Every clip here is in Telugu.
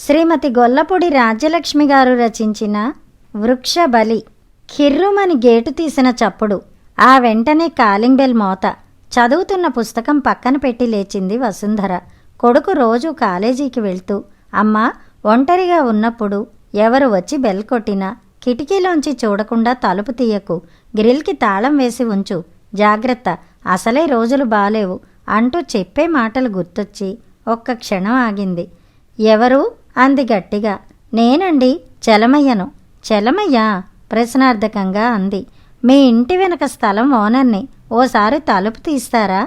శ్రీమతి గొల్లపూడి రాజ్యలక్ష్మి గారు రచించిన వృక్షబలి. కిర్రుమని గేటు తీసిన చప్పుడు, ఆ వెంటనే కాలింగ్ బెల్ మోత. చదువుతున్న పుస్తకం పక్కన పెట్టి లేచింది వసుంధర. కొడుకు రోజు కాలేజీకి వెళ్తూ, అమ్మా, ఒంటరిగా ఉన్నప్పుడు ఎవరు వచ్చి బెల్ కొట్టినా కిటికీలోంచి చూడకుండా తలుపు తీయకు, గ్రిల్కి తాళం వేసి ఉంచు, జాగ్రత్త, అసలే రోజులు బాలేవు అంటూ చెప్పే మాటలు గుర్తొచ్చి ఒక్క క్షణం ఆగింది. ఎవరు అంది గట్టిగా. నేనండి, చలమయ్యను. చలమయ్యా? ప్రశ్నార్థకంగా అంది. మీ ఇంటి వెనక స్థలం ఓనర్ని, ఓసారి తలుపు తీస్తారా?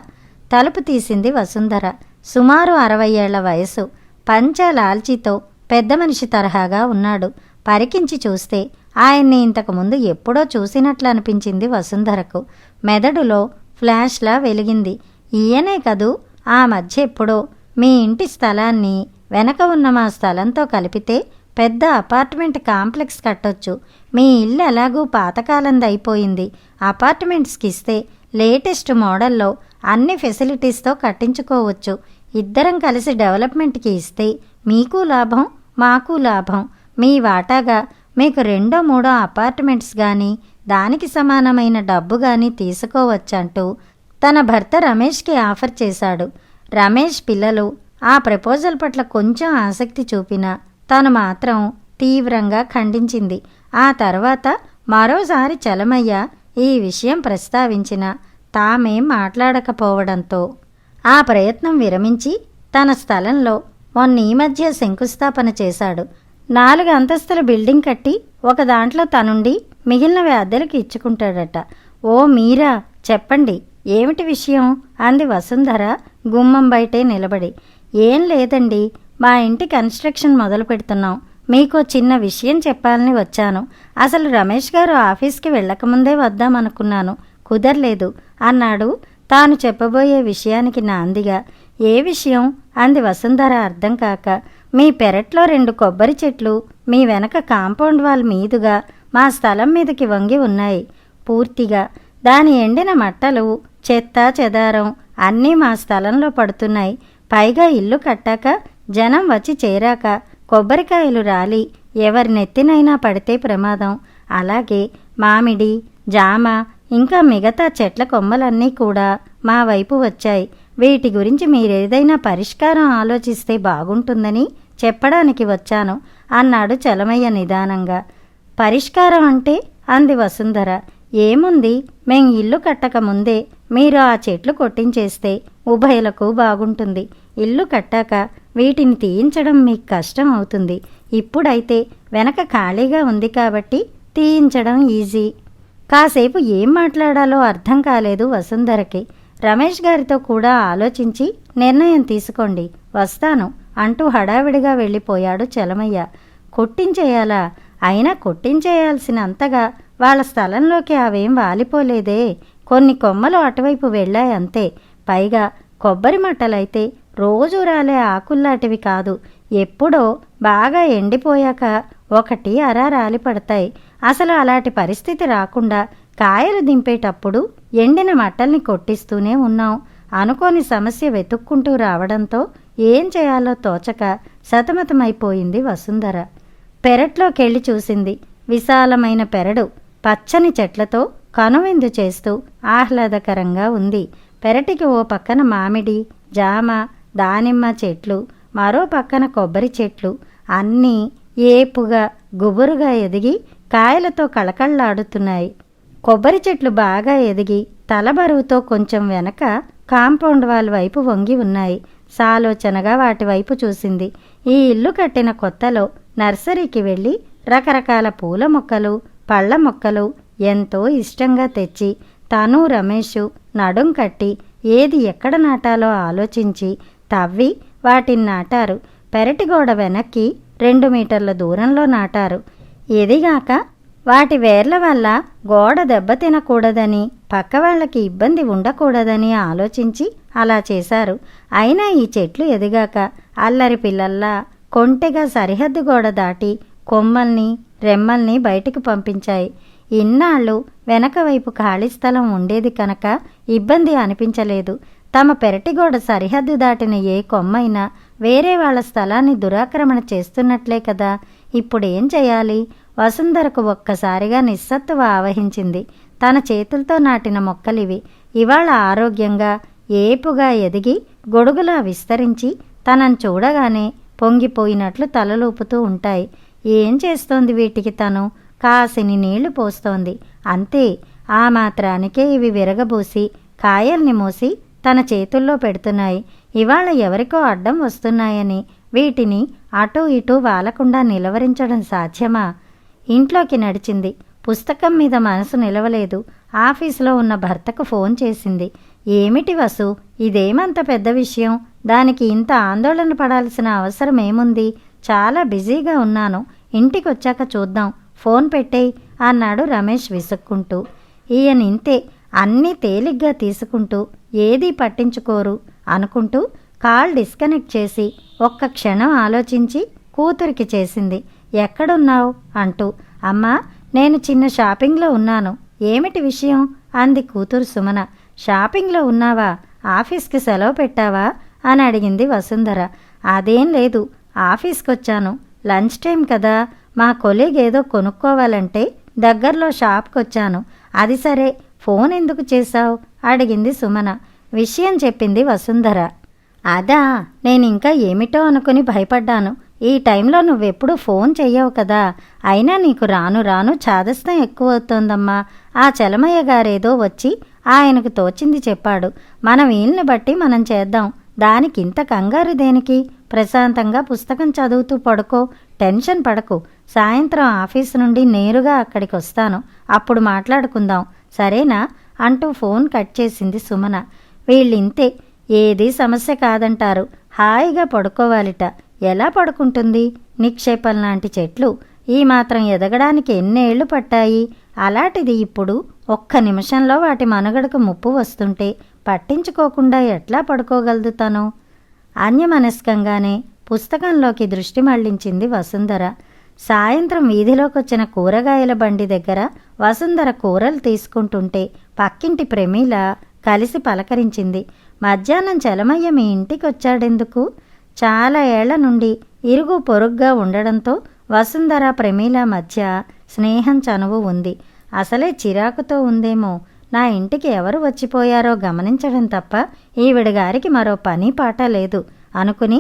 తలుపు తీసింది వసుంధర. సుమారు 60 ఏళ్ల వయసు, పంచ లాల్చీతో పెద్ద మనిషి తరహాగా ఉన్నాడు. పరికించి చూస్తే ఆయన్ని ఇంతకుముందు ఎప్పుడో చూసినట్లు అనిపించింది వసుంధరకు. మెదడులో ఫ్లాష్లా వెలిగింది. ఈయనే కదూ, ఆ మధ్య ఎప్పుడో మీ ఇంటి స్థలాన్ని వెనక ఉన్న మా స్థలంతో కలిపితే పెద్ద అపార్ట్మెంట్ కాంప్లెక్స్ కట్టొచ్చు. మీ ఇల్లు ఎలాగూ పాతకాలంది అయిపోయింది. అపార్ట్మెంట్స్కి ఇస్తే లేటెస్ట్ మోడల్లో అన్ని ఫెసిలిటీస్తో కట్టించుకోవచ్చు. ఇద్దరం కలిసి డెవలప్మెంట్కి ఇస్తే మీకు లాభం, మాకు లాభం. మీ వాటాగా మీకు 2, 3 అపార్ట్మెంట్స్ కానీ దానికి సమానమైన డబ్బు కానీ తీసుకోవచ్చంటూ తన భర్త రమేష్కి ఆఫర్ చేశాడు. రమేష్ పిల్లలు ఆ ప్రపోజల్ పట్ల కొంచెం ఆసక్తి చూపినా తను మాత్రం తీవ్రంగా ఖండించింది. ఆ తర్వాత మరోసారి చలమయ్య ఈ విషయం ప్రస్తావించిన తామేం మాట్లాడకపోవడంతో ఆ ప్రయత్నం విరమించి తన స్థలంలో మొన్న ఈ మధ్య శంకుస్థాపన చేశాడు. 4 అంతస్తుల బిల్డింగ్ కట్టి ఒక దాంట్లో తనుండి మిగిలినవి అద్దెలకు ఇచ్చుకుంటాడట. ఓ మీరా, చెప్పండి, ఏమిటి విషయం అంది వసుంధర గుమ్మం బయటే నిలబడి. ఏం లేదండి, మా ఇంటి కన్స్ట్రక్షన్ మొదలు పెడుతున్నాం. మీకు చిన్న విషయం చెప్పాలని వచ్చాను. అసలు రమేష్ గారు ఆఫీస్కి వెళ్ళకముందే వద్దామనుకున్నాను, కుదరలేదు అన్నాడు తాను చెప్పబోయే విషయానికి నాందిగా. ఏ విషయం అంది వసుంధర అర్థం కాక. మీ పెరట్లో 2 కొబ్బరి చెట్లు మీ వెనక కాంపౌండ్ వాల్ మీదుగా మా స్థలం మీదకి వంగి ఉన్నాయి. పూర్తిగా దాని ఎండిన మట్టలు, చెత్త చెదారం అన్నీ మా స్థలంలో పడుతున్నాయి. పైగా ఇల్లు కట్టాక జనం వచ్చి చేరాక కొబ్బరికాయలు రాలి ఎవరి నెత్తినైనా పడితే ప్రమాదం. అలాగే మామిడి, జామ ఇంకా మిగతా చెట్ల కొమ్మలన్నీ కూడా మా వైపు వచ్చాయి. వీటి గురించి మీరేదైనా పరిష్కారం ఆలోచిస్తే బాగుంటుందని చెప్పడానికి వచ్చాను అన్నాడు చలమయ్య నిదానంగా. పరిష్కారం అంటే అంది వసుంధర. ఏముంది, మేం ఇల్లు కట్టక ముందే మీరు ఆ చెట్లు కొట్టించేస్తే ఉభయలకు బాగుంటుంది. ఇల్లు కట్టాక వీటిని తీయించడం మీకు కష్టం అవుతుంది. ఇప్పుడైతే వెనక ఖాళీగా ఉంది కాబట్టి తీయించడం ఈజీ. కాసేపు ఏం మాట్లాడాలో అర్థం కాలేదు వసుంధరకి. రమేష్ గారితో కూడా ఆలోచించి నిర్ణయం తీసుకోండి, వస్తాను అంటూ హడావిడిగా వెళ్ళిపోయాడు చలమయ్య. కొట్టించేయాలా? అయినా కొట్టించేయాల్సినంతగా వాళ్ళ స్థలంలోకి అవేం వాలిపోలేదే. కొన్ని కొమ్మలు అటువైపు వెళ్ళాయంతే. పైగా కొబ్బరి మట్టలైతే రోజూ రాలే ఆకుల్లాంటివి కాదు, ఎప్పుడో బాగా ఎండిపోయాక 1 అర రాలి పడతాయి. అసలు అలాంటి పరిస్థితి రాకుండా కాయలు దింపేటప్పుడు ఎండిన మట్టల్ని కొట్టిస్తూనే ఉన్నాం. అనుకోని సమస్య వెతుక్కుంటూ రావడంతో ఏం చేయాలో తోచక సతమతమైపోయింది వసుంధర. పెరట్లోకెళ్ళి చూసింది. విశాలమైన పెరడు పచ్చని చెట్లతో కనువిందు చేస్తూ ఆహ్లాదకరంగా ఉంది. పెరటికి ఓ పక్కన మామిడి, జామ, దానిమ్మ చెట్లు, మరో పక్కన కొబ్బరి చెట్లు, అన్నీ ఏపుగా గుబురుగా ఎదిగి కాయలతో కళకళ్లాడుతున్నాయి. కొబ్బరి చెట్లు బాగా ఎదిగి తల బరువుతో కొంచెం వెనక కాంపౌండ్ వాల్ వైపు వంగి ఉన్నాయి. సాలోచనగా వాటి వైపు చూసింది. ఈ ఇల్లు కట్టిన కొత్తలో నర్సరీకి వెళ్ళి రకరకాల పూల మొక్కలు, పళ్ళ మొక్కలు ఎంతో ఇష్టంగా తెచ్చి తను రమేషు నడుం కట్టి ఏది ఎక్కడ నాటాలో ఆలోచించి తవ్వి వాటిని నాటారు. పెరటిగోడ వెనక్కి 2 మీటర్ల దూరంలో నాటారు. ఎదిగాక వాటి వేర్ల వల్ల గోడ దెబ్బతినకూడదని, పక్క వాళ్ళకి ఇబ్బంది ఉండకూడదని ఆలోచించి అలా చేశారు. అయినా ఈ చెట్లు ఎదిగాక అల్లరి పిల్లల్లా కొంటెగా సరిహద్దు గోడ దాటి కొమ్మల్ని, రెమ్మల్ని బయటికి పంపించాయి. ఇన్నాళ్ళు వెనక వైపు ఖాళీ స్థలం ఉండేది కనుక ఇబ్బంది అనిపించలేదు. తమ పెరటిగోడ సరిహద్దు దాటిన ఏ కొమ్మైనా వేరే వాళ్ళ స్థలాన్ని దురాక్రమణ చేస్తున్నట్లే కదా. ఇప్పుడేం చేయాలి? వసుంధరకు ఒక్కసారిగా నిస్సత్తువ ఆవహించింది. తన చేతులతో నాటిన మొక్కలివి ఇవాళ ఆరోగ్యంగా ఏపుగా ఎదిగి గొడుగులా విస్తరించి తనను చూడగానే పొంగిపోయినట్లు తలలూపుతూ ఉంటాయి. ఏం చేస్తోంది వీటికి? తను కాసిని నీళ్లు పోస్తోంది అంతే. ఆ మాత్రానికే ఇవి విరగబూసి కాయల్ని మోసి తన చేతుల్లో పెడుతున్నాయి. ఇవాళ ఎవరికో అడ్డం వస్తున్నాయని వీటిని అటూ ఇటూ వాలకుండా నిలవరించడం సాధ్యమా? ఇంట్లోకి నడిచింది. పుస్తకం మీద మనసు నిలవలేదు. ఆఫీసులో ఉన్న భర్తకు ఫోన్ చేసింది. ఏమిటి వసు, ఇదేమంత పెద్ద విషయం? దానికి ఇంత ఆందోళన పడాల్సిన అవసరం ఏముంది? చాలా బిజీగా ఉన్నాను, ఇంటికొచ్చాక చూద్దాం, ఫోన్ పెట్టేయ్ అన్నాడు రమేష్ విసుక్కుంటూ. ఈయన ఇంతే, అన్నీ తేలిగ్గా తీసుకుంటూ ఏదీ పట్టించుకోరు అనుకుంటూ కాల్ డిస్కనెక్ట్ చేసి ఒక్క క్షణం ఆలోచించి కూతురికి చేసింది. ఎక్కడున్నావు అంటూ. అమ్మా, నేను చిన్న షాపింగ్లో ఉన్నాను. ఏమిటి విషయం అంది కూతురు సుమన. షాపింగ్లో ఉన్నావా? ఆఫీస్కి సెలవు పెట్టావా అని అడిగింది వసుంధర. అదేం లేదు, ఆఫీస్కొచ్చాను, లంచ్ టైం కదా, మా కొలీగ్ ఏదో కొనుక్కోవాలంటే దగ్గరలో షాప్కొచ్చాను. అది సరే, ఫోన్ ఎందుకు చేశావు అడిగింది సుమన. విషయం చెప్పింది వసుంధర. అదా, నేనింకా ఏమిటో అనుకుని భయపడ్డాను. ఈ టైంలో నువ్వెప్పుడు ఫోన్ చెయ్యవు కదా. అయినా నీకు రాను రాను చాదస్తం ఎక్కువవుతోందమ్మా. ఆ చలమయ్య గారేదో వచ్చి ఆయనకు తోచింది చెప్పాడు. మన వీలుని బట్టి మనం చేద్దాం. దానికింత కంగారు దేనికి? ప్రశాంతంగా పుస్తకం చదువుతూ పడుకో, టెన్షన్ పడకు. సాయంత్రం ఆఫీసు నుండి నేరుగా అక్కడికి వస్తాను, అప్పుడు మాట్లాడుకుందాం, సరేనా అంటూ ఫోన్ కట్ చేసింది సుమన. వీళ్ళింతే, ఏదీ సమస్య కాదంటారు. హాయిగా పడుకోవాలిట. ఎలా పడుకుంటుంది? నిక్షేపం లాంటి చెట్లు ఈ మాత్రం ఎదగడానికి ఎన్నేళ్లు పట్టాయి. అలాంటిది ఇప్పుడు ఒక్క నిమిషంలో వాటి మనుగడకు ముప్పు వస్తుంటే పట్టించుకోకుండా ఎట్లా పడుకోగలదు తను? అన్యమనస్కంగానే పుస్తకంలోకి దృష్టి మళ్లించింది వసుంధర. సాయంత్రం వీధిలోకొచ్చిన కూరగాయల బండి దగ్గర వసుంధర కూరలు తీసుకుంటుంటే పక్కింటి ప్రమీల కలిసి పలకరించింది. మధ్యాహ్నం చలమయ్య మీ ఇంటికొచ్చాడెందుకు? చాలా ఏళ్ల నుండి ఇరుగు పొరుగ్గా ఉండడంతో వసుంధర ప్రమీల మధ్య స్నేహం చనువు ఉంది. అసలే చిరాకుతో ఉందేమో. నా ఇంటికి ఎవరు వచ్చిపోయారో గమనించడం తప్ప ఈవిడ గారికి మరో పని పాట లేదు అనుకుని,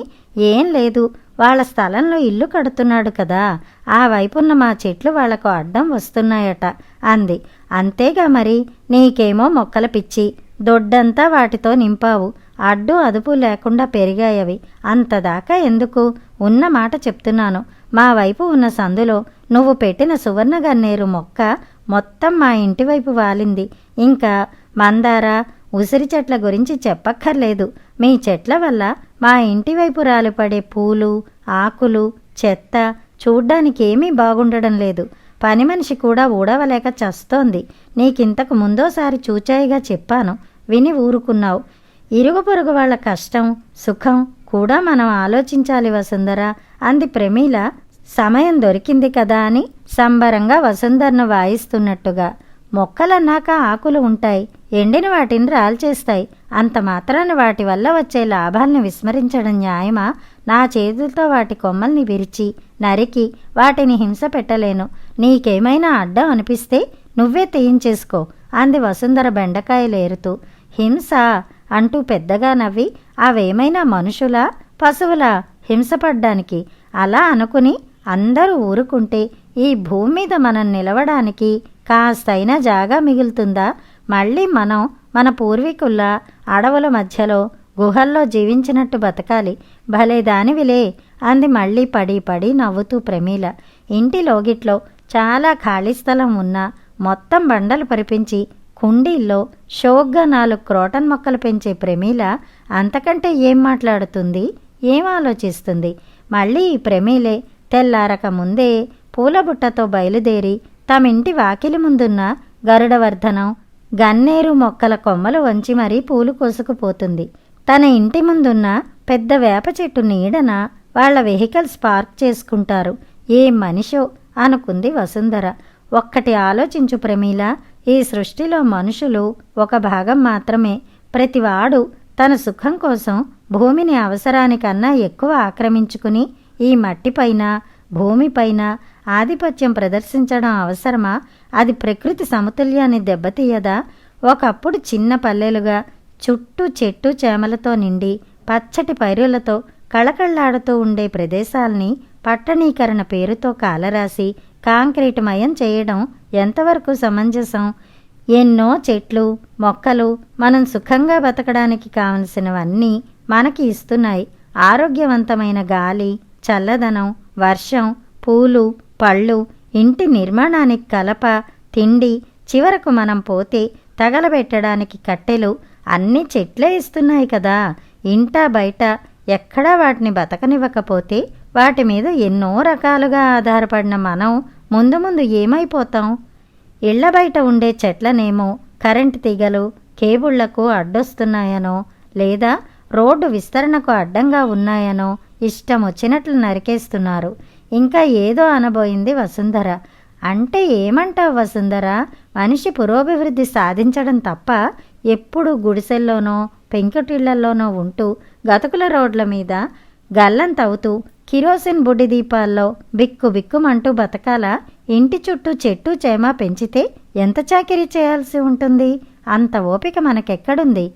ఏం లేదు, వాళ్ళ స్థలంలో ఇల్లు కడుతున్నాడు కదా, ఆ వైపున్న మా చెట్లు వాళ్లకు అడ్డం వస్తున్నాయట అంది. అంతేగా మరి, నీకేమో మొక్కల పిచ్చి, దొడ్డంతా వాటితో నింపావు, అడ్డు అదుపు లేకుండా పెరిగాయవి. అంతదాకా ఎందుకు? ఉన్న మాట చెప్తున్నాను. మా వైపు ఉన్న సందులో నువ్వు పెట్టిన సువర్ణగన్నేరు మొక్క మొత్తం మా ఇంటివైపు వాలింది. ఇంకా మందార, ఉసిరి చెట్ల గురించి చెప్పక్కర్లేదు. మీ చెట్ల వల్ల మా ఇంటివైపు రాలిపడే పూలు, ఆకులు, చెత్త చూడ్డానికేమీ బాగుండడం లేదు. పని మనిషి కూడా ఊడవలేక చస్తోంది. నీకింతకు ముందోసారి చూచాయిగా చెప్పాను, విని ఊరుకున్నావు. ఇరుగు పొరుగు వాళ్ళ కష్టం సుఖం కూడా మనం ఆలోచించాలి వసుంధర అంది ప్రమీల. సమయం దొరికింది కదా అని సంబరంగా వసుంధరను వాయిస్తున్నట్టుగా. మొక్కలన్నాక ఆకులు ఉంటాయి, ఎండిన వాటిని రాల్చేస్తాయి. అంత మాత్రాన వాటి వల్ల వచ్చే లాభాల్ని విస్మరించడం న్యాయమా? నా చేతులతో వాటి కొమ్మల్ని విరిచి నరికి వాటిని హింస పెట్టలేను. నీకేమైనా అడ్డం అనిపిస్తే నువ్వే తీయించేసుకో అంది వసుంధర బెండకాయలేరుతూ. హింస అంటూ పెద్దగా నవ్వి, అవేమైనా మనుషులా పశువులా హింసపడ్డానికి? అలా అనుకుని అందరూ ఊరుకుంటే ఈ భూమి మీద మనం నిలవడానికి కాస్తైనా జాగా మిగులుతుందా? మళ్ళీ మనం మన పూర్వీకుల్లా అడవుల మధ్యలో గుహల్లో జీవించినట్టు బతకాలి. భలే దానివిలే అంది మళ్ళీ పడి పడి నవ్వుతూ ప్రమీల. ఇంటి లోగిట్లో చాలా ఖాళీ స్థలం ఉన్నా మొత్తం బండలు పరిపించి కుండీల్లో షోగ్గా 4 క్రోటన్ మొక్కలు పెంచే ప్రమీల అంతకంటే ఏం మాట్లాడుతుంది, ఏం ఆలోచిస్తుంది? మళ్ళీ ఈ ప్రమీలే తెల్లారక ముందే పూలబుట్టతో బయలుదేరి తమింటి వాకిలి ముందున్న గరుడవర్ధనం, గన్నేరు మొక్కల కొమ్మలు వంచి మరీ పూలు కోసుకుపోతుంది. తన ఇంటి ముందున్న పెద్ద వేప చెట్టు నీడన వాళ్ల వెహికల్స్ పార్క్ చేసుకుంటారు. ఏ మనిషో అనుకుంది వసుంధర. ఒక్కటి ఆలోచించు ప్రమీల, ఈ సృష్టిలో మనుషులు ఒక భాగం మాత్రమే. ప్రతివాడు తన సుఖం కోసం భూమిని అవసరానికన్నా ఎక్కువ ఆక్రమించుకుని ఈ మట్టిపైన భూమిపైన ఆధిపత్యం ప్రదర్శించడం అవసరమా? అది ప్రకృతి సమతుల్యాన్ని దెబ్బతీయదా? ఒకప్పుడు చిన్న పల్లెలుగా చుట్టూ చెట్టు చేమలతో నిండి పచ్చటి పైరులతో కళకళ్లాడుతూ ఉండే ప్రదేశాల్ని పట్టణీకరణ పేరుతో కాలరాసి కాంక్రీటు మయం చేయడం ఎంతవరకు సమంజసం? ఎన్నో చెట్లు మొక్కలు మనం సుఖంగా బతకడానికి కావలసినవన్నీ మనకి ఇస్తున్నాయి. ఆరోగ్యవంతమైన గాలి, చల్లదనం, వర్షం, పూలు, పళ్ళు, ఇంటి నిర్మాణానికి కలప, తిండి, చివరకు మనం పోతే తగలబెట్టడానికి కట్టెలు అన్నీ చెట్లే ఇస్తున్నాయి కదా. ఇంటా బయట ఎక్కడా వాటిని బతకనివ్వకపోతే వాటి మీద ఎన్నో రకాలుగా ఆధారపడిన మనం ముందు ముందు ఏమైపోతాం? ఇళ్ల బయట ఉండే చెట్లనేమో కరెంటు తీగలు కేబుళ్లకు అడ్డొస్తున్నాయనో లేదా రోడ్డు విస్తరణకు అడ్డంగా ఉన్నాయనో ఇష్టం వచ్చినట్లు నరికేస్తున్నారు. ఇంకా ఏదో అనబోయింది వసుంధర. అంటే ఏమంటావు వసుంధర? మనిషి పురోభివృద్ధి సాధించడం తప్ప ఎప్పుడూ గుడిసెల్లోనో పెంకుటిళ్లలోనో ఉంటూ గతుకుల రోడ్ల మీద గల్లం తవ్వుతూ కిరోసిన్ బుడ్డి దీపాల్లో బిక్కు బిక్కుమంటూ బతకాల? ఇంటి చుట్టూ చెట్టు చేమ పెంచితే ఎంత చాకిరీ చేయాల్సి ఉంటుంది? అంత ఓపిక మనకెక్కడుంది?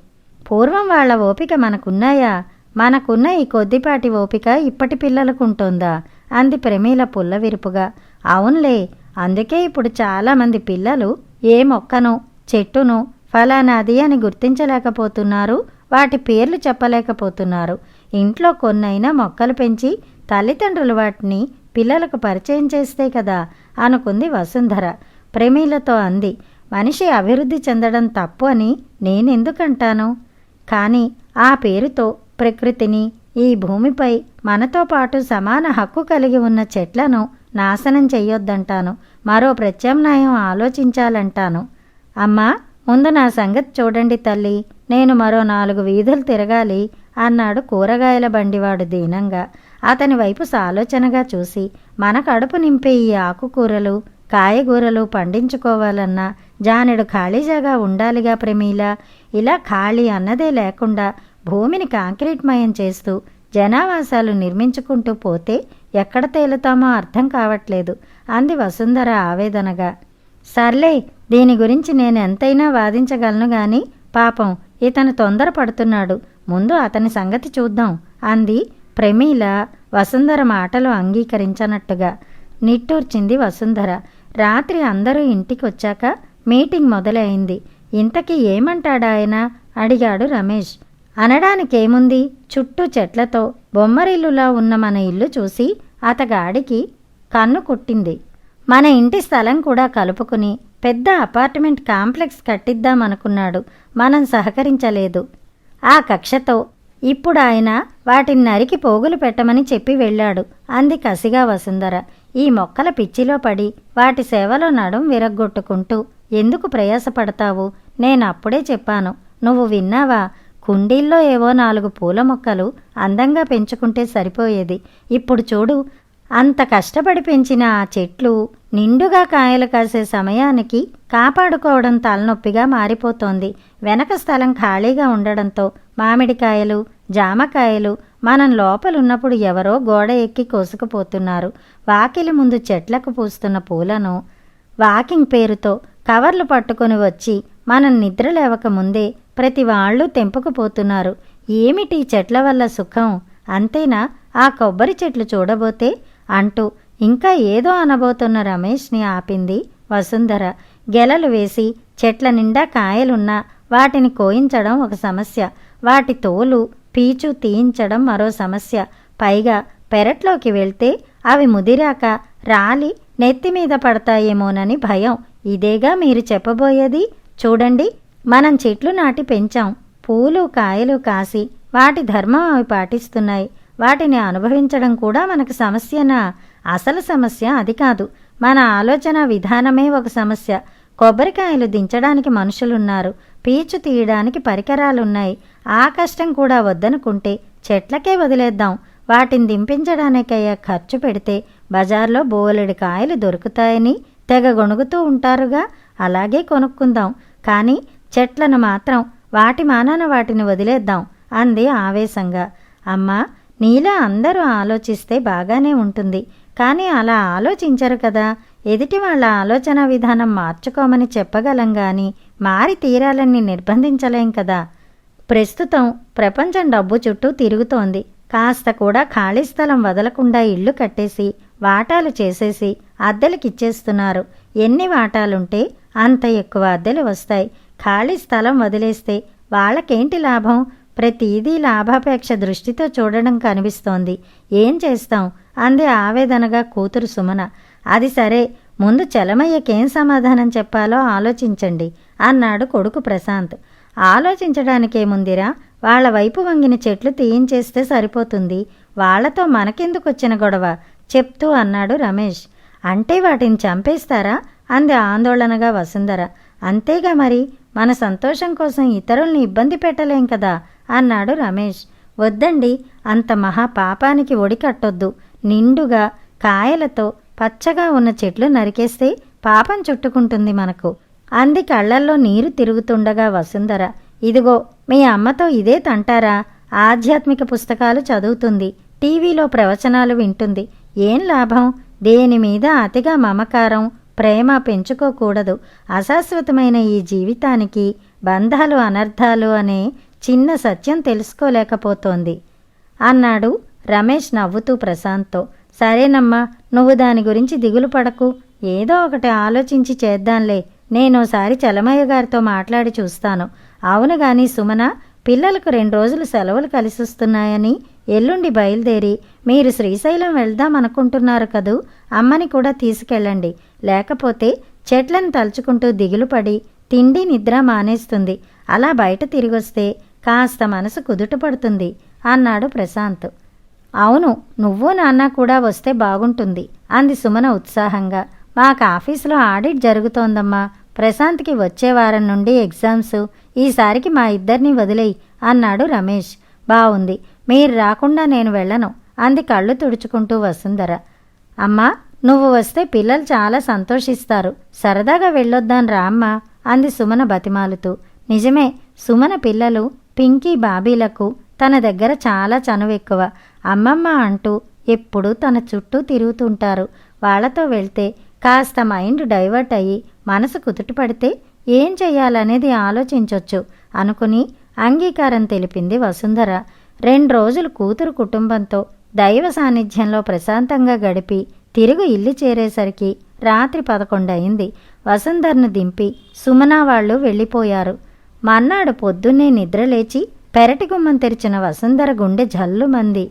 పూర్వం వాళ్ల ఓపిక మనకున్నాయా? మనకున్న ఈ కొద్దిపాటి ఓపిక ఇప్పటి పిల్లలకుంటోందా? అంది ప్రమీల పుల్లవిరుపుగా. అవునులే, అందుకే ఇప్పుడు చాలామంది పిల్లలు ఏ మొక్కను చెట్టును ఫలానాది అని గుర్తించలేకపోతున్నారు, వాటి పేర్లు చెప్పలేకపోతున్నారు. ఇంట్లో కొన్నైనా మొక్కలు పెంచి తల్లిదండ్రులు వాటిని పిల్లలకు పరిచయం చేస్తే కదా అనుకుంది వసుంధర. ప్రమీలతో అంది, మనిషి అభివృద్ధి చెందడం తప్పు అని నేనెందుకంటాను? కానీ ఆ పేరుతో ప్రకృతిని, ఈ భూమిపై మనతో పాటు సమాన హక్కు కలిగి ఉన్న చెట్లను నాశనం చెయ్యొద్దంటాను. మరో ప్రత్యామ్నాయం ఆలోచించాలంటాను. అమ్మా, ముందు నా సంగతి చూడండి తల్లి, నేను మరో 4 వీధులు తిరగాలి అన్నాడు కూరగాయల బండివాడు దీనంగా. అతని వైపు సాలోచనగా చూసి, మన కడుపు నింపే ఈ ఆకుకూరలు కాయగూరలు పండించుకోవాలన్నా జానెడు ఖాళీ జాగా ఉండాలిగా ప్రమీల. ఇలా ఖాళీ అన్నదే లేకుండా భూమిని కాంక్రీట్మయం చేస్తూ జనావాసాలు నిర్మించుకుంటూ పోతే ఎక్కడ తేలుతామో అర్థం కావట్లేదు అంది వసుంధర ఆవేదనగా. సర్లే, దీని గురించి నేను ఎంతైనా వాదించగలను గాని పాపం ఇతను తొందరపడుతున్నాడు, ముందు అతని సంగతి చూద్దాం అంది ప్రమీల వసుంధర మాటలు అంగీకరించనట్టుగా. నిట్టూర్చింది వసుంధర. రాత్రి అందరూ ఇంటికొచ్చాక మీటింగ్ మొదలైంది. ఇంతకీ ఏమంటాడాయన అడిగాడు రమేష్. అనడానికేముంది, చుట్టూ చెట్లతో బొమ్మరిల్లులా ఉన్న మన ఇల్లు చూసి అతగాడికి కన్ను కుట్టింది. మన ఇంటి స్థలం కూడా కలుపుకుని పెద్ద అపార్ట్మెంట్ కాంప్లెక్స్ కట్టిద్దామనుకున్నాడు. మనం సహకరించలేదు. ఆ కక్షతో ఇప్పుడు ఆయన వాటిని నరికి పోగులు పెట్టమని చెప్పి వెళ్ళాడు అంది కసిగా వసుంధర. ఈ మొక్కల పిచ్చిలో పడి వాటి సేవలో నడుం విరగ్గొట్టుకుంటూ ఎందుకు ప్రయాసపడతావు? నేనప్పుడే చెప్పాను, నువ్వు విన్నావా? కుండీల్లో ఏవో 4 పూల మొక్కలు అందంగా పెంచుకుంటే సరిపోయేది. ఇప్పుడు చూడు, అంత కష్టపడి పెంచిన ఆ చెట్లు నిండుగా కాయలు కాసే సమయానికి కాపాడుకోవడం తలనొప్పిగా మారిపోతోంది. వెనక స్థలం ఖాళీగా ఉండడంతో మామిడికాయలు జామకాయలు మనం లోపలున్నప్పుడు ఎవరో గోడ ఎక్కి కోసుకుపోతున్నారు. వాకిలి ముందు చెట్లకు పూస్తున్న పూలను వాకింగ్ పేరుతో కవర్లు పట్టుకొని వచ్చి మనం నిద్ర లేవకముందే ప్రతి వాళ్ళు తెంపుకుపోతున్నారు. ఏమిటి చెట్ల వల్ల సుఖం? అంతేనా? ఆ కొబ్బరి చెట్లు చూడబోతే అంటూ ఇంకా ఏదో అనబోతున్న రమేష్ని ఆపింది వసుంధర. గెలలు వేసి చెట్ల నిండా కాయలున్నా వాటిని కోయించడం ఒక సమస్య, వాటి తోలు పీచు తీయించడం మరో సమస్య. పైగా పెరట్లోకి వెళ్తే అవి ముదిరాక రాలి నెత్తిమీద పడతాయేమోనని భయం. ఇదేగా మీరు చెప్పబోయేది? చూడండి, మనం చెట్లు నాటి పెంచాం, పూలు కాయలు కాసి వాటి ధర్మం అవి పాటిస్తున్నాయి. వాటిని అనుభవించడం కూడా మనకు సమస్యనా? అసలు సమస్య అది కాదు, మన ఆలోచన విధానమే ఒక సమస్య. కొబ్బరికాయలు దించడానికి మనుషులున్నారు, పీచు తీయడానికి పరికరాలున్నాయి. ఆ కష్టం కూడా వద్దనుకుంటే చెట్లకే వదిలేద్దాం. వాటిని దింపించడానికయ్యే ఖర్చు పెడితే బజార్లో బోలెడు కాయలు దొరుకుతాయని తెగ గొణుగుతూ ఉంటారుగా, అలాగే కొనుక్కుందాం. కానీ చెట్లను మాత్రం వాటి మానాన వాటిని వదిలేద్దాం అంది ఆవేశంగా. అమ్మా, నీలా అందరూ ఆలోచిస్తే బాగానే ఉంటుంది, కానీ అలా ఆలోచించరు కదా. ఎదుటి వాళ్ళ ఆలోచన విధానం మార్చుకోమని చెప్పగలం గాని మారి తీరాలని నిర్బంధించలేం కదా. ప్రస్తుతం ప్రపంచం డబ్బు చుట్టూ తిరుగుతోంది. కాస్త కూడా ఖాళీ స్థలం వదలకుండా ఇళ్ళు కట్టేసి వాటాలు చేసేసి అద్దెలకిచ్చేస్తున్నారు. ఎన్ని వాటాలుంటే అంత ఎక్కువ అద్దెలు వస్తాయి. ఖాళీ స్థలం వదిలేస్తే వాళ్ళకేంటి లాభం? ప్రతిదీ లాభాపేక్ష దృష్టితో చూడడం కనిపిస్తోంది. ఏం చేస్తాం అంది ఆవేదనగా కూతురు సుమన. అది సరే, ముందు చలమయ్యకేం సమాధానం చెప్పాలో ఆలోచించండి అన్నాడు కొడుకు ప్రశాంత్. ఆలోచించడానికేముందిరా, వాళ్ళ వైపు వంగిన చెట్లు తీయించేస్తే సరిపోతుంది. వాళ్లతో మనకెందుకొచ్చిన గొడవ చెప్తూ అన్నాడు రమేష్. అంటే వాటిని చంపేస్తారా అంది ఆందోళనగా వసుంధర. అంతేగా మరి, మన సంతోషం కోసం ఇతరుల్ని ఇబ్బంది పెట్టలేం కదా అన్నాడు రమేష్. వద్దండి, అంత మహా పాపానికి ఒడికట్టొద్దు. నిండుగా కాయలతో పచ్చగా ఉన్న చెట్లు నరికేస్తే పాపం చుట్టుకుంటుంది మనకు అంది కళ్ళల్లో నీరు తిరుగుతుండగా వసుంధర. ఇదిగో మీ అమ్మతో ఇదే తంటారా? ఆధ్యాత్మిక పుస్తకాలు చదువుతుంది, టీవీలో ప్రవచనాలు వింటుంది. ఏం లాభం? దేని మీద అతిగా మమకారం ప్రేమ పెంచుకోకూడదు. అశాశ్వతమైన ఈ జీవితానికి బంధాలు అనర్థాలు అనే చిన్న సత్యం తెలుసుకోలేకపోతోంది అన్నాడు రమేష్ నవ్వుతూ ప్రశాంత్తో. సరేనమ్మా, నువ్వు దాని గురించి దిగులు పడకు. ఏదో ఒకటి ఆలోచించి చేద్దాంలే. నేనోసారి చలమయ్య గారితో మాట్లాడి చూస్తాను. అవును గాని సుమన, పిల్లలకు 2 రోజులు సెలవులు కలిసొస్తున్నాయని ఎల్లుండి బయలుదేరి మీరు శ్రీశైలం వెళ్దామనుకుంటున్నారు కదూ. అమ్మని కూడా తీసుకెళ్ళండి. లేకపోతే చెట్లను తలుచుకుంటూ దిగులుపడి తిండి నిద్ర మానేస్తుంది. అలా బయట తిరిగొస్తే కాస్త మనసు కుదుటపడుతుంది అన్నాడు ప్రశాంత్. అవును, నువ్వు నాన్న కూడా వస్తే బాగుంటుంది అంది సుమన ఉత్సాహంగా. మాకు ఆఫీసులో ఆడిట్ జరుగుతోందమ్మా. ప్రశాంత్కి వచ్చే వారం నుండి ఎగ్జామ్స్. ఈసారికి మా ఇద్దరిని వదిలేయి అన్నాడు రమేష్. బావుంది, మీరు రాకుండా నేను వెళ్ళను అంది కళ్ళు తుడుచుకుంటూ వసుంధర. అమ్మా, నువ్వు వస్తే పిల్లలు చాలా సంతోషిస్తారు. సరదాగా వెళ్ళొద్దాం రా అమ్మా అంది సుమన బతిమాలుతూ. నిజమే, సుమన పిల్లలు పింకీ బాబీలకు తన దగ్గర చాలా చనువెక్కువ. అమ్మమ్మ అంటూ ఎప్పుడూ తన చుట్టూ తిరుగుతుంటారు. వాళ్లతో వెళ్తే కాస్త మైండ్ డైవర్ట్ అయ్యి మనసు కుదుటపడితే ఏం చెయ్యాలనేది ఆలోచించొచ్చు అనుకుని అంగీకారం తెలిపింది వసుంధర. 2 రోజులు కూతురు కుటుంబంతో దైవ సాన్నిధ్యంలో ప్రశాంతంగా గడిపి తిరుగు ఇల్లు చేరేసరికి రాత్రి 11 అయింది. వసుంధరను దింపి సుమనా వాళ్ళు వెళ్ళిపోయారు. మర్నాడు పొద్దున్నే నిద్రలేచి పెరటి గుమ్మం తెరిచిన వసుంధర గుండె జల్లుమంది.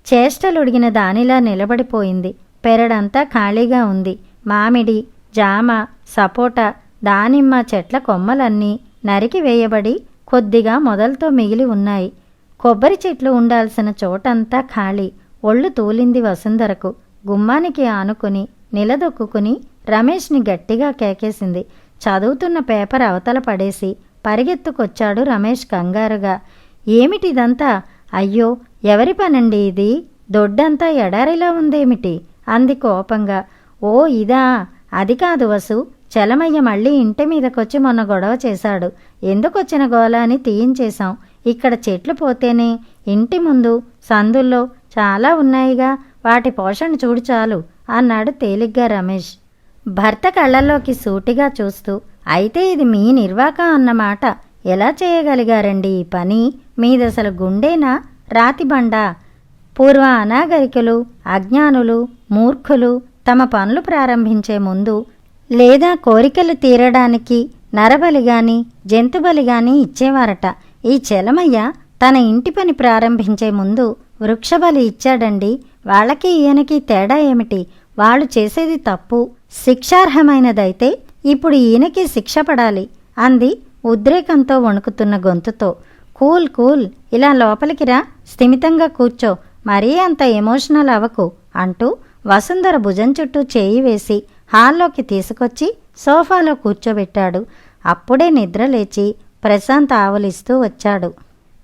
చేష్టలుడిగిన దానిలా నిలబడిపోయింది. పెరడంతా ఖాళీగా ఉంది. మామిడి, జామ, సపోటా, దానిమ్మ చెట్ల కొమ్మలన్నీ నరికి వేయబడి కొద్దిగా మొదలతో మిగిలి ఉన్నాయి. కొబ్బరి చెట్లు ఉండాల్సిన చోటంతా ఖాళీ. ఒళ్ళు తూలింది వసుంధరకు. గుమ్మానికి ఆనుకుని నిలదొక్కుని రమేష్ని గట్టిగా కేకేసింది. చదువుతున్న పేపర్ అవతల పడేసి పరిగెత్తుకొచ్చాడు రమేష్ కంగారుగా. ఏమిటిదంతా? అయ్యో, ఎవరి పనండి ఇది? దొడ్డంతా ఎడారిలా ఉందేమిటి అంది కోపంగా. ఓ ఇదా? అది కాదు వసు, చలమయ్య మళ్ళీ ఇంటి మీదకొచ్చి మొన్న గొడవ చేశాడు. ఎందుకొచ్చిన గోల అని తీయించేశాం. ఇక్కడ చెట్లు పోతేనే ఇంటి ముందు సందుల్లో చాలా ఉన్నాయిగా, వాటి పోషణ చూడు చాలు అన్నాడు తేలిగ్గా రమేష్. భర్త కళ్ళల్లోకి సూటిగా చూస్తూ, అయితే ఇది మీ నిర్వాకం అన్నమాట. ఎలా చేయగలిగారండి ఈ పని? మీదసలు గుండేనా రాతిబండా? పూర్వ అనాగరికులు, అజ్ఞానులు, మూర్ఖులు తమ పనులు ప్రారంభించే ముందు లేదా కోరికలు తీరడానికి నరబలిగాని జంతుబలిగాని ఇచ్చేవారట. ఈ చలమయ్య తన ఇంటి పని ప్రారంభించే ముందు వృక్షబలి ఇచ్చాడండి. వాళ్ళకి ఈయనకి తేడా ఏమిటి? వాళ్ళు చేసేది తప్పు, శిక్షార్హమైనదైతే ఇప్పుడు ఈయనకి శిక్ష పడాలి అంది ఉద్రేకంతో వణుకుతున్న గొంతుతో. కూల్ కూల్, ఇలా లోపలికి రా, స్థిమితంగా కూర్చో, మరీ అంత ఎమోషనల్ అవ్వకు అంటూ వసుంధర భుజం చుట్టూ చేయి వేసి హాల్లోకి తీసుకొచ్చి సోఫాలో కూర్చోబెట్టాడు. అప్పుడే నిద్రలేచి ప్రశాంత్ ఆవలిస్తూ వచ్చాడు.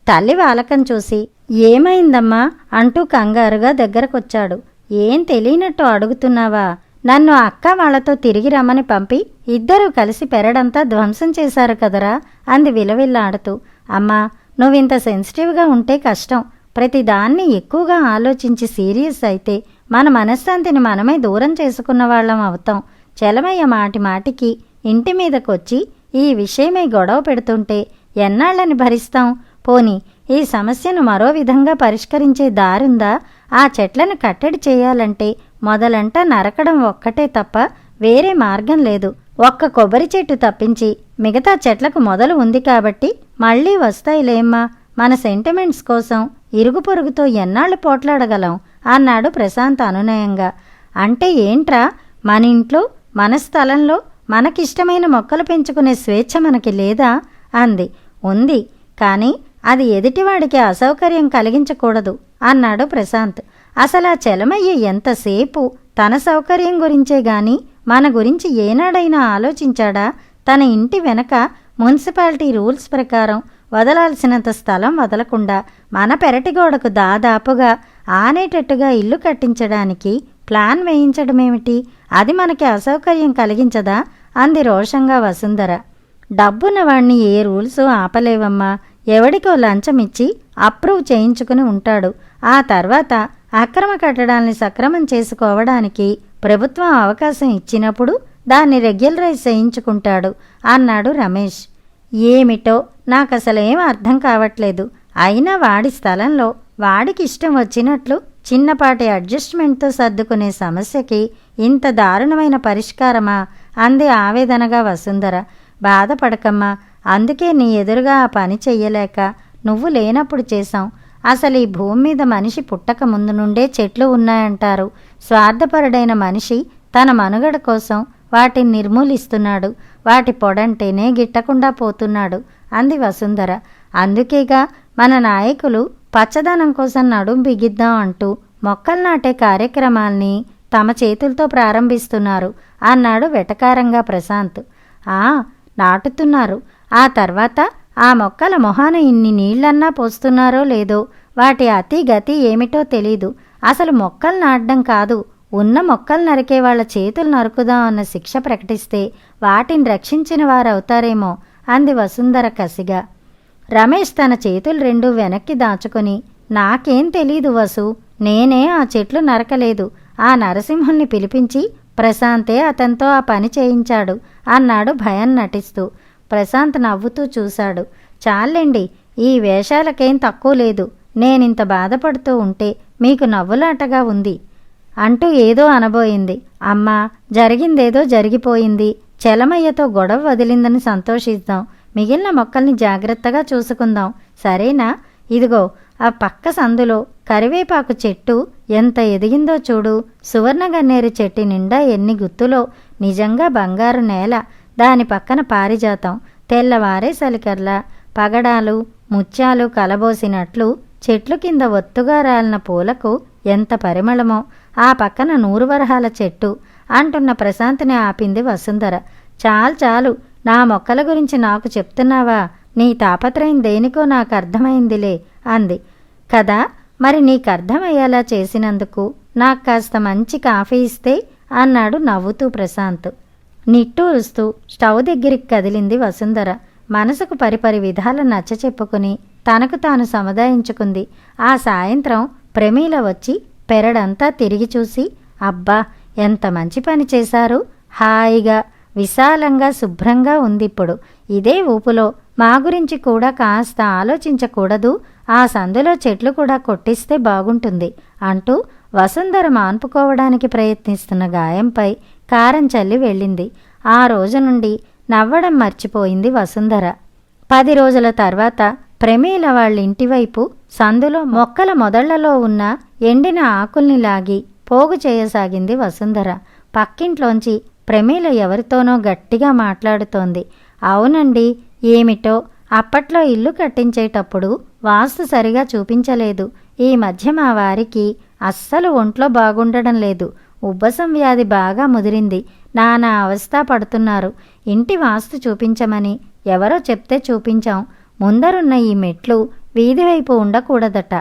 తల్లి వాలకం చూసి ఏమైందమ్మా అంటూ కంగారుగా దగ్గరకొచ్చాడు. ఏం తెలియనట్టు అడుగుతున్నావా? నన్ను అక్క వాళ్లతో తిరిగి రమ్మని పంపి ఇద్దరూ కలిసి పెరడంతా ధ్వంసం చేశారు కదరా అంది విలవిల్లాడుతూ. అమ్మా, నువ్వింత సెన్సిటివ్గా ఉంటే కష్టం. ప్రతిదాన్ని ఎక్కువగా ఆలోచించి సీరియస్ అయితే మన మనశ్శాంతిని మనమే దూరం చేసుకున్న వాళ్ళం అవుతాం. చలమయ్య మాటికి ఇంటి మీదకొచ్చి ఈ విషయమై గొడవ పెడుతుంటే ఎన్నాళ్ళని భరిస్తాం? పోని ఈ సమస్యను మరో విధంగా పరిష్కరించే దారుందా? ఆ చెట్లను కట్టడి చేయాలంటే మొదలంట నరకడం ఒక్కటే తప్ప వేరే మార్గం లేదు. ఒక్క కొబ్బరి చెట్టు తప్పించి మిగతా చెట్లకు మొదలు ఉంది కాబట్టి మళ్ళీ వస్తాయిలేమ్మా. మన సెంటిమెంట్స్ కోసం ఇరుగు పొరుగుతో ఎన్నాళ్ళు పోట్లాడగలం అన్నాడు ప్రశాంత్ అనునయంగా. అంటే ఏంట్రా, మన ఇంట్లో మన స్థలంలో మనకిష్టమైన మొక్కలు పెంచుకునే స్వేచ్ఛ మనకి లేదా అంది. ఉంది, కానీ అది ఎదుటివాడికి అసౌకర్యం కలిగించకూడదు అన్నాడు ప్రశాంత్. అసలా చలమయ్య ఎంతసేపు తన సౌకర్యం గురించే గాని మన గురించి ఏనాడైనా ఆలోచించాడా? తన ఇంటి వెనక మున్సిపాలిటీ రూల్స్ ప్రకారం వదలాల్సినంత స్థలం వదలకుండా మన పెరటిగోడకు దాదాపుగా ఆనేటట్టుగా ఇల్లు కట్టించడానికి ప్లాన్ వేయించడమేమిటి? అది మనకి అసౌకర్యం కలిగించదా అంది రోషంగా వసుంధర. డబ్బున్నవాణ్ణి ఏ రూల్స్ ఆపలేవమ్మా. ఎవడికో లంచమిచ్చి అప్రూవ్ చేయించుకుని ఉంటాడు. ఆ తర్వాత అక్రమ కట్టడాల్ని సక్రమం చేసుకోవడానికి ప్రభుత్వం అవకాశం ఇచ్చినప్పుడు దాన్ని రెగ్యులరైజ్ చేయించుకుంటాడు అన్నాడు రమేష్. ఏమిటో నాకసలేం అర్థం కావట్లేదు. అయినా వాడి స్థలంలో వాడికి ఇష్టం వచ్చినట్లు చిన్నపాటి అడ్జస్ట్మెంట్తో సర్దుకునే సమస్యకి ఇంత దారుణమైన పరిష్కారమా అంది ఆవేదనగా వసుంధర. బాధపడకమ్మా, అందుకే నీ ఎదురుగా ఆ పని చెయ్యలేక నువ్వు లేనప్పుడు చేశాం. అసలు ఈ భూమి మీద మనిషి పుట్టక ముందు నుండే చెట్లు ఉన్నాయంటారు. స్వార్థపరుడైన మనిషి తన మనుగడ కోసం వాటిని నిర్మూలిస్తున్నాడు. వాటి పొడంటేనే గిట్టకుండా పోతున్నాడు అంది వసుంధర. అందుకేగా మన నాయకులు పచ్చదనం కోసం నడుం బిగిద్దాం అంటూ మొక్కలు నాటే కార్యక్రమాల్ని తమ చేతులతో ప్రారంభిస్తున్నారు అన్నాడు వెటకారంగా ప్రశాంత్. నాటుతున్నారు. ఆ తర్వాత ఆ మొక్కల మొహాన ఇన్ని నీళ్లన్నా పోస్తున్నారో లేదో, వాటి అతి గతి ఏమిటో తెలీదు. అసలు మొక్కలు నాటడం కాదు, ఉన్న మొక్కలు నరికే వాళ్ళ చేతులు నరుకుదాం అన్న శిక్ష ప్రకటిస్తే వాటిని రక్షించిన వారవుతారేమో అంది వసుంధర కసిగా. రమేష్ తన చేతులు రెండూ వెనక్కి దాచుకొని, నాకేం తెలీదు వసు, నేనే ఆ చెట్లు నరకలేదు. ఆ నరసింహుల్ని పిలిపించి ప్రశాంతే అతనితో ఆ పని చేయించాడు అన్నాడు భయం నటిస్తూ. ప్రశాంత్ నవ్వుతూ చూశాడు. చాలండి, ఈ వేషాలకేం తక్కువ లేదు. నేనింత బాధపడుతూ ఉంటే మీకు నవ్వులాటగా ఉంది అంటూ ఏదో అనబోయింది. అమ్మా, జరిగిందేదో జరిగిపోయింది. చలమయ్యతో గొడవ వదిలిందని సంతోషిద్దాం. మిగిలిన మొక్కల్ని జాగ్రత్తగా చూసుకుందాం, సరేనా? ఇదిగో ఆ పక్క సందులో కరివేపాకు చెట్టు ఎంత ఎదిగిందో చూడు. సువర్ణగన్నేరు చెట్టు నిండా ఎన్ని గుత్తులో. నిజంగా బంగారు నేల. దాని పక్కన పారిజాతం, తెల్లవారే సలికర్ల పగడాలు ముత్యాలు కలబోసినట్లు చెట్లు కింద ఒత్తుగా రాలిన పూలకు ఎంత పరిమళమో. ఆ పక్కన నూరువరహాల చెట్టు అంటున్న ప్రశాంత్ని ఆపింది వసుంధర. చాలు, నా మొక్కల గురించి నాకు చెప్తున్నావా? నీ తాపత్రయం దేనికో నాకు అర్థమైందిలే అంది. కదా, మరి నీకర్థమయ్యేలా చేసినందుకు నాకు కాస్త మంచి కాఫీ ఇస్తే అన్నాడు నవ్వుతూ ప్రశాంత్. నిట్టూరుస్తూ స్టవ్ దగ్గరికి కదిలింది వసుంధర. మనసుకు పరిపరి విధాల నచ్చ చెప్పుకుని తనకు తాను సముదాయించుకుంది. ఆ సాయంత్రం ప్రమీల వచ్చి పెరడంతా తిరిగి చూసి, అబ్బా, ఎంత మంచి పని చేశారు. హాయిగా విశాలంగా శుభ్రంగా ఉందిప్పుడు. ఇదే ఊపులో మా గురించి కూడా కాస్త ఆలోచించకూడదు? ఆ సందులో చెట్లు కూడా కొట్టిస్తే బాగుంటుంది అంటూ వసుంధర మాన్పుకోవడానికి ప్రయత్నిస్తున్న గాయంపై కారం చల్లి వెళ్ళింది. ఆ రోజు నుండి నవ్వడం మర్చిపోయింది వసుంధర. 10 రోజుల తర్వాత ప్రమీల వాళ్ళింటివైపు సందులో మొక్కల మొదళ్లలో ఉన్న ఎండిన ఆకుల్ని లాగి పోగు చేయసాగింది వసుంధర. పక్కింట్లోంచి ప్రమీల ఎవరితోనో గట్టిగా మాట్లాడుతోంది. అవునండి, ఏమిటో అప్పట్లో ఇల్లు కట్టించేటప్పుడు వాస్తు సరిగా చూపించలేదు. ఈ మధ్య మా వారికి అస్సలు ఒంట్లో బాగుండడం లేదు. ఉబ్బసం వ్యాధి బాగా ముదిరింది. నానా అవస్థ పడుతున్నారు. ఇంటి వాస్తు చూపించమని ఎవరో చెప్తే చూపించాం. ముందరున్న ఈ మెట్లు వీధివైపు ఉండకూడదట.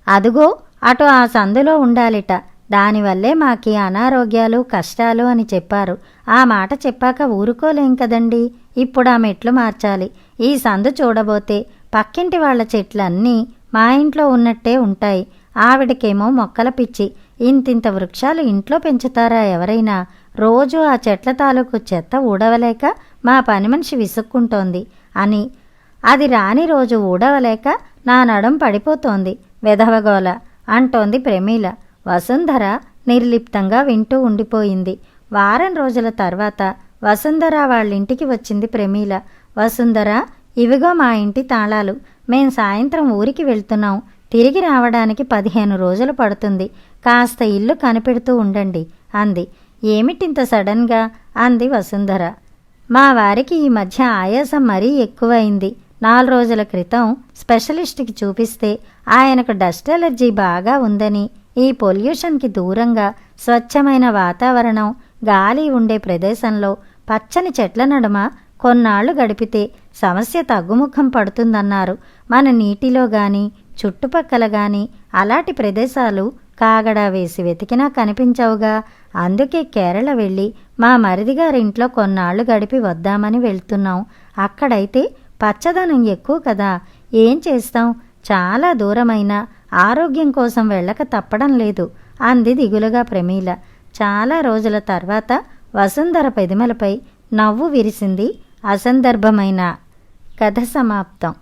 అదుగో అటు ఆ సందులో ఉండాలిట. దానివల్లే మాకి అనారోగ్యాలు కష్టాలు అని చెప్పారు. ఆ మాట చెప్పాక ఊరుకోలేం కదండి. ఇప్పుడు ఆ మెట్లు మార్చాలి. ఈ సందు చూడబోతే పక్కింటి వాళ్ళ చెట్లన్నీ మా ఇంట్లో ఉన్నట్టే ఉంటాయి. ఆవిడకేమో మొక్కల పిచ్చి. ఇంతింత వృక్షాలు ఇంట్లో పెంచుతారా ఎవరైనా? రోజూ ఆ చెట్ల తాలూకు చెత్త ఊడవలేక మా పని మనిషి విసుక్కుంటోంది అని. అది రాని రోజు ఊడవలేక నా నడుం పడిపోతోంది వెధవగోల అంటోంది ప్రమీల. వసుంధర నిర్లిప్తంగా వింటూ ఉండిపోయింది. వారం రోజుల తర్వాత వసుంధర వాళ్ళింటికి వచ్చింది ప్రమీల. వసుంధర, ఇవిగో మా ఇంటి తాళాలు. మేం సాయంత్రం ఊరికి వెళ్తున్నాం. తిరిగి రావడానికి 15 రోజులు పడుతుంది. కాస్త ఇల్లు కనిపెడుతూ ఉండండి అంది. ఏమిటింత సడన్గా అంది వసుంధర. మా వారికి ఈ మధ్య ఆయాసం మరీ ఎక్కువైంది. 4 రోజుల క్రితం స్పెషలిస్ట్కి చూపిస్తే ఆయనకు డస్ట్ ఎలర్జీ బాగా ఉందని, ఈ పొల్యూషన్కి దూరంగా స్వచ్ఛమైన వాతావరణం, గాలి ఉండే ప్రదేశంలో పచ్చని చెట్ల నడుమ కొన్నాళ్లు గడిపితే సమస్య తగ్గుముఖం పడుతుందన్నారు. మన నీటిలో గాని చుట్టుపక్కల గాని అలాంటి ప్రదేశాలు కాగడా వేసి వెతికినా కనిపించవుగా. అందుకే కేరళ వెళ్ళి మా మరిదిగారింట్లో కొన్నాళ్లు గడిపి వద్దామని వెళ్తున్నాం. అక్కడైతే పచ్చదనం ఎక్కువ కదా. ఏం చేస్తాం, చాలా దూరమైన ఆరోగ్యం కోసం వెళ్ళక తప్పడం లేదు అంది దిగులుగా ప్రమీల. చాలా రోజుల తర్వాత వసుంధర పెదిమలపై నవ్వు విరిసింది. అసందర్భమైన కథ సమాప్తం.